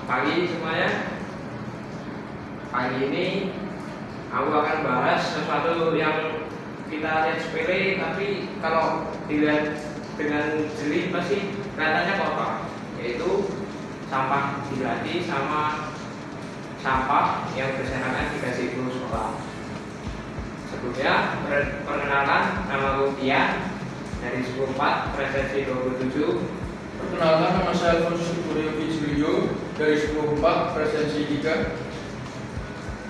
pagi semuanya. Pagi ini aku akan bahas sesuatu yang kita lihat sepele, tapi kalau dilihat dengan jeli pasti kelihatannya kotor, yaitu sampah dilati sama sampah yang berserakan di gazebo sekolah. Sebelumnya perkenalkan, nama aku Tian dari 104 presensi 27. Perkenalkan, nama saya Alfonso Julio dari 104 presensi 3.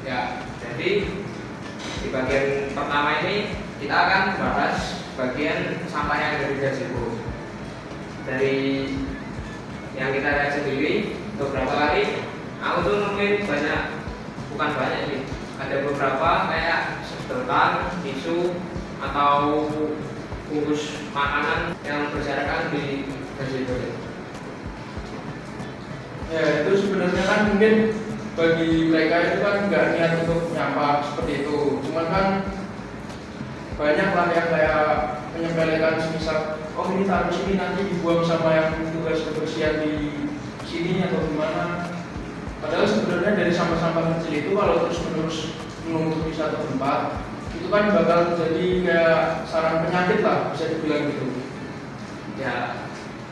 Ya, jadi di bagian pertama ini kita akan bahas bagian sampah yang ada di gazebo. Dari yang kita lihat sendiri, beberapa kali aku tuh nemuin bukan banyak sih, ada beberapa kayak sedotan, tisu, atau bungkus makanan yang berserakan di gazebo. Ya, itu sebenarnya kan mungkin bagi mereka itu kan nggak niat untuk nyampah seperti itu. Cuman kan banyak lah yang kayak menyepelekan semisal, oh ini taruh sini nanti dibuang sama yang tugas kebersihan di sini atau gimana. Padahal sebenarnya dari sampah-sampah kecil itu kalau terus-menerus menumpuk di satu tempat, itu kan bakal jadi kayak sarang penyakit lah, bisa dibilang gitu. Ya,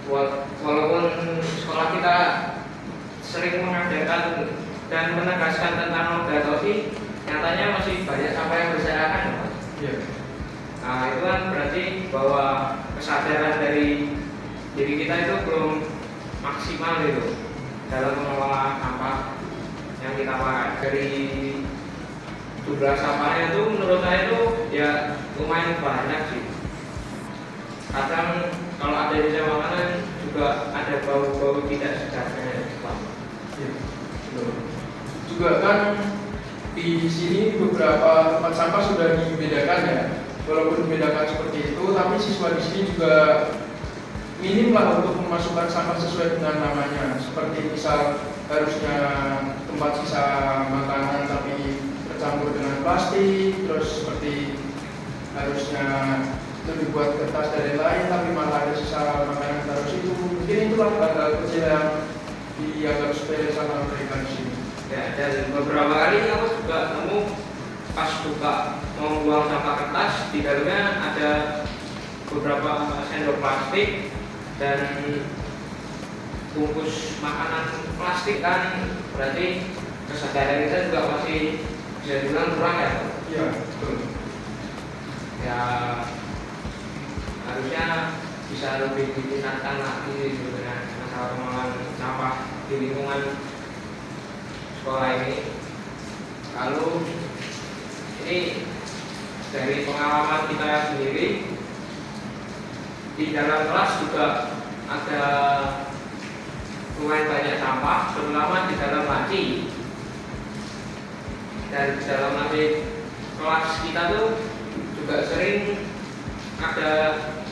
walaupun sekolah kita sering mengadakan dan menegaskan tentang noda tosi, nyatanya masih banyak sampah yang berserakan. Iya. Nah, itu kan berarti bahwa kesadaran dari diri kita itu belum maksimal gitu dalam mengelola sampah yang kita pakai. Dari jumlah sampahnya itu menurut saya itu ya lumayan banyak sih. Kadang kalau ada di makanan juga ada bau-bau tidak sedarnya. Ya, juga kan di sini beberapa tempat sampah sudah dibedakan ya. Walaupun dibedakan seperti itu, tapi siswa di sini juga minim lah untuk memasukkan sampah sesuai dengan namanya. Seperti misal harusnya tempat sisa makanan tapi bercampur dengan plastik, terus seperti harusnya itu dibuat kertas dari lain tapi malah ada sisa makanan taruh situ. Mungkin itulah hal-hal kecil yang dianggap sepele sama mereka di sini. Ya, dan beberapa kali aku juga nemu pas buka mau buang sampah kertas, di dalamnya ada beberapa sendok plastik dan bungkus makanan plastik. Kan berarti kesadaran kita juga masih bisa dibilang kurang ya. Iya, betul. Ya, harusnya bisa lebih ditingkatkan lagi sebenarnya masalah pengelolaan sampah di lingkungan sekolah ini. Lalu ini dari pengalaman kita sendiri, di dalam kelas juga ada lumayan banyak sampah, terutama di dalam laci. Dan di dalam laci kelas kita tuh juga sering ada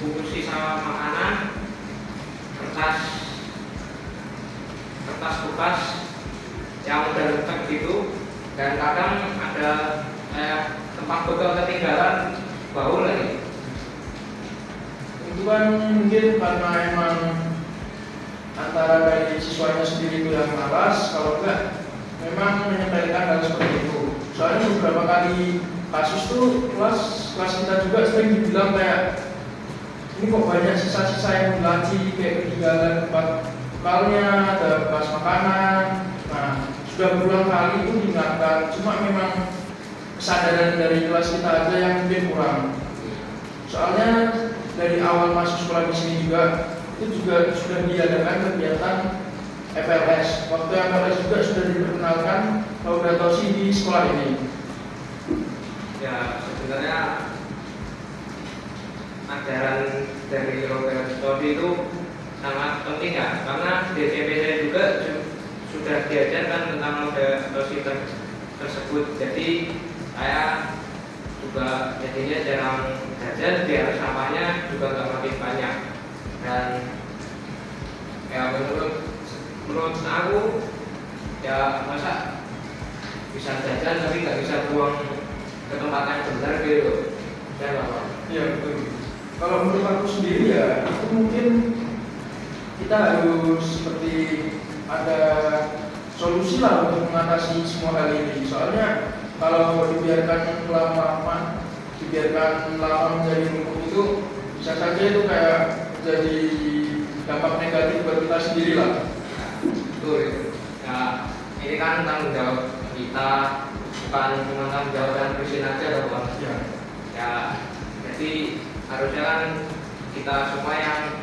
bungkus sisa makanan, kertas bekas yang udah retak gitu, dan kadang ada kayak tempat botol ketinggalan bau lagi. Itu kan mungkin karena emang antara dari siswanya sendiri itu yang malas, kalau enggak memang menyepelekan hal seperti itu. Soalnya beberapa kali kasus tuh kelas kita juga sering dibilang kayak ini kok banyak sisa-sisa yang dilaci kayak ketinggalan tempat bekalnya, ada bekas makanan. Nah, sudah berulang kali itu diingatkan, cuma memang kesadaran dari kelas kita aja yang mungkin kurang. Soalnya dari awal masuk sekolah di sini juga itu juga sudah diadakan kegiatan FLS. Waktu FLS juga sudah diperkenalkan Lauda Tosi di sekolah ini. Ya, sebenarnya ajaran dari Lauda Tosi itu sangat penting ya, karena di CPC juga sudah diajarkan tentang Lauda Tosi tersebut. Jadi saya juga jadinya jarang jajan biar sampahnya juga nggak makin banyak. Dan ya menurut aku ya masa bisa jajan tapi nggak bisa buang ke tempat yang benar gitu. Ya nggak apa? Iya betul. Kalau menurut aku sendiri ya itu mungkin kita harus seperti ada solusi lah untuk mengatasi semua hal ini. Soalnya kalau dibiarkan lama-lama, dibiarkan lama menjadi numpuk itu bisa saja itu kayak jadi dampak negatif buat kita sendiri lah. Betul itu. Ya, ini kan tanggung jawab kita, bukan cuma tanggung jawab dan presiden aja loh Bang. Ya. Ya, jadi harusnya kan kita semua yang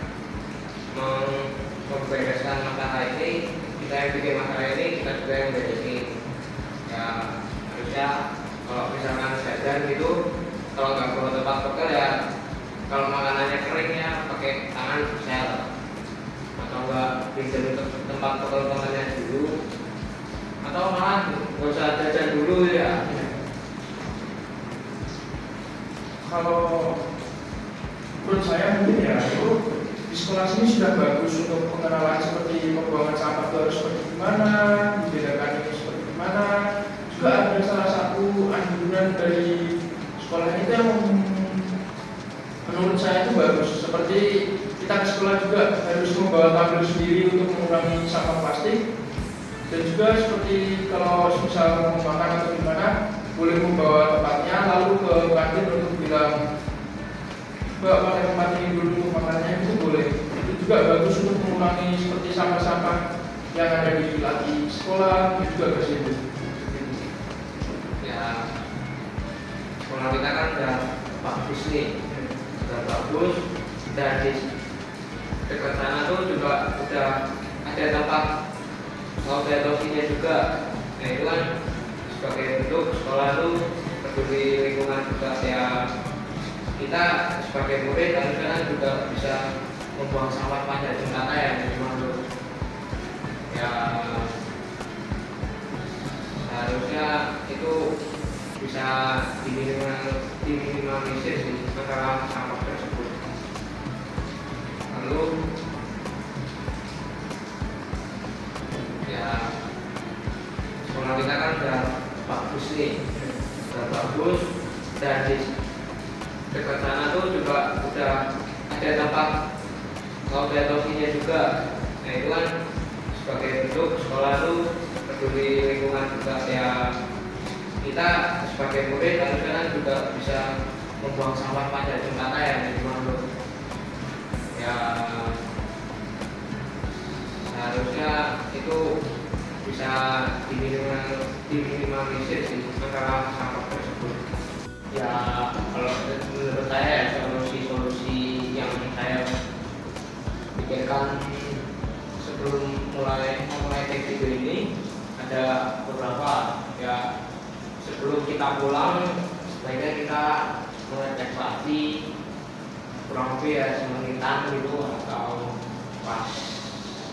membereskan masalah ini, kita yang bikin masalah ini, kita juga yang beresin. Ya, harusnya kalau misalkan jajan gitu, kalau nggak bawa tempat bekal ya, kalau makanannya kering ya pakai tangan sel, atau nggak pinjam untuk tempat bekal temannya dulu, atau malah nggak usah jajan dulu ya. Kalau menurut saya mungkin ya itu di sekolah sini sudah bagus untuk pengenalan seperti pembuangan sampah itu harus seperti gimana, dibedakan ini seperti gimana. Juga ada salah satu anjuran dari sekolah itu yang menurut saya itu bagus, seperti kita ke sekolah juga harus membawa tumbler sendiri untuk mengurangi sampah plastik, dan juga seperti kalau misal mau makan atau gimana boleh membawa tempatnya lalu ke kantin untuk bilang Mbak pakai tempat ini dulu untuk makannya, itu boleh. Itu juga bagus untuk mengurangi seperti sampah-sampah yang ada di lagi sekolah, itu juga bersih. Ya, sekolah kita kan udah bagus nih, udah bagus, dan di dekat sana tuh juga udah ada tempat toiletnya juga. Nah itu kan sebagai bentuk sekolah tuh peduli lingkungan juga ya. Kita sebagai murid kan juga bisa membuang sampah pada jembatan ya, menurut ya harusnya itu bisa diminimalisir sih masalah sampah tersebut. Lalu ya sekolah kita kan udah bagus nih, udah bagus, dan di dekat sana tuh juga udah ada tempat toiletnya juga. Nah itu kan sebagai bentuk sekolah tuh peduli lingkungan juga ya. Kita sebagai murid kan juga bisa membuang sampah pada jembatan ya, menurut ya seharusnya itu bisa diminimalisir sih masalah sampah tersebut. Ya kalau menurut saya solusi yang saya pikirkan sebelum mulai take video ini ada beberapa. Ya sebelum kita pulang sebaiknya kita mengevaluasi kurang lebih ya semenitan gitu, atau pas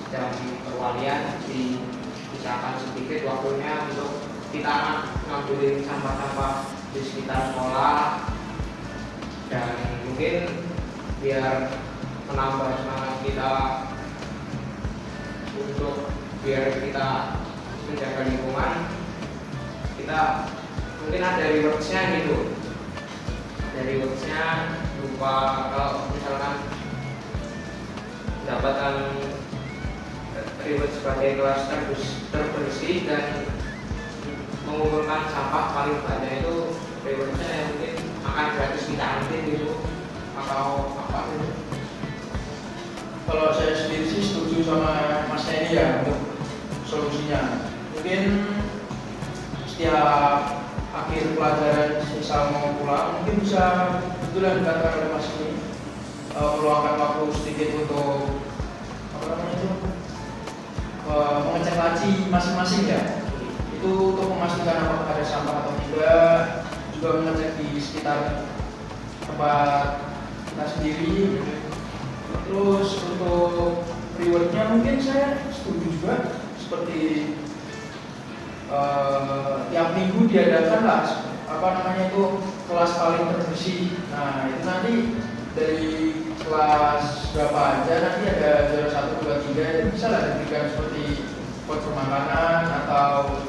jam perwalian dipisahkan sedikit waktunya untuk kita ngambilin sampah-sampah di sekitar sekolah, dan mungkin biar menambah semangat kita untuk biar kita menjaga lingkungan, kita mungkin ada rewards-nya gitu. Dari rewards-nya lupa kalau misalkan mendapatkan reward sebagai kelas terbersih dan mengumpulkan sampah paling banyak, itu rewardnya yang mungkin makan gratis di kantin gitu atau apa gitu. Kalau saya sendiri sih setuju sama Mas Neni ya untuk solusinya. Mungkin setiap akhir pelajaran misal mau pulang, mungkin bisa betulan dikatakan oleh Mas Neni meluangkan waktu sedikit untuk apa namanya itu mengecek laci masing-masing ya. Itu untuk memastikan apakah ada sampah atau tidak, juga mengecek di sekitar tempat kita sendiri. Terus untuk rewardnya mungkin saya setuju juga, seperti tiap minggu diadakan lah apa namanya itu kelas paling terbersih. Nah itu nanti dari kelas berapa aja nanti ada juara 1, 2, 3 itu bisa lah diberikan seperti voucher makanan atau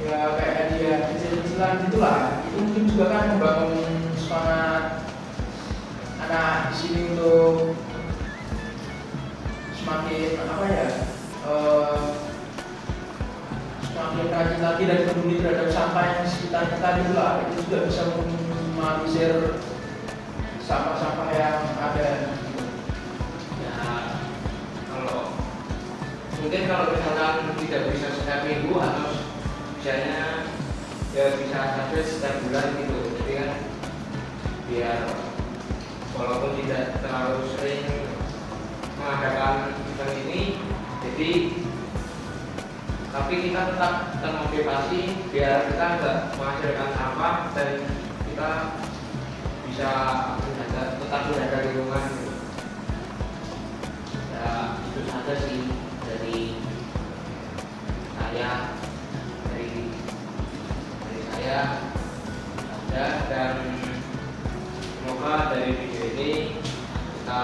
ya kayak hadiah kecil-kecilan gitulah. Itu mungkin juga kan membangun semangat anak di sini untuk semakin apa ya rajin lagi dan peduli terhadap sampah yang di sekitar kita gitu lah, itu juga bisa meminimalisir sampah-sampah yang ada. Ya, kalau mungkin kalau misalkan tidak bisa setiap minggu atau misalnya ya bisa saja setiap bulan gitu, jadi kan biar walaupun tidak terlalu sering mengadakan event ini, jadi tapi kita tetap termotivasi biar kita nggak menghasilkan sampah dan kita bisa tetap menjaga lingkungan gitu. Ya itu saja sih dari saya, dari saya Ya, dan semoga dari video ini kita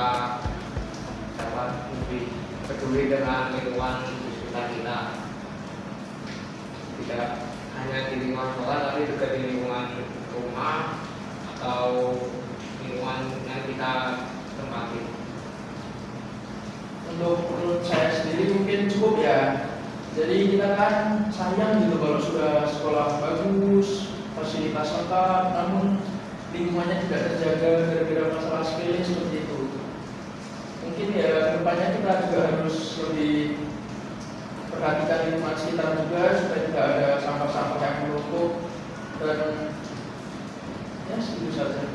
dapat lebih peduli dengan lingkungan di sekitar kita, tidak hanya di lingkungan sekolah tapi juga di lingkungan rumah atau lingkungan yang kita tempati. Untuk menurut saya sendiri mungkin cukup ya. Jadi kita kan sayang gitu kalau sudah sekolah bagus, fasilitas lengkap, namun lingkungannya tidak terjaga gara-gara masalah sepele seperti itu. Mungkin ya kedepannya kita juga harus lebih perhatikan lingkungan sekitar juga supaya tidak ada sampah-sampah yang menumpuk dan ya segitu saja.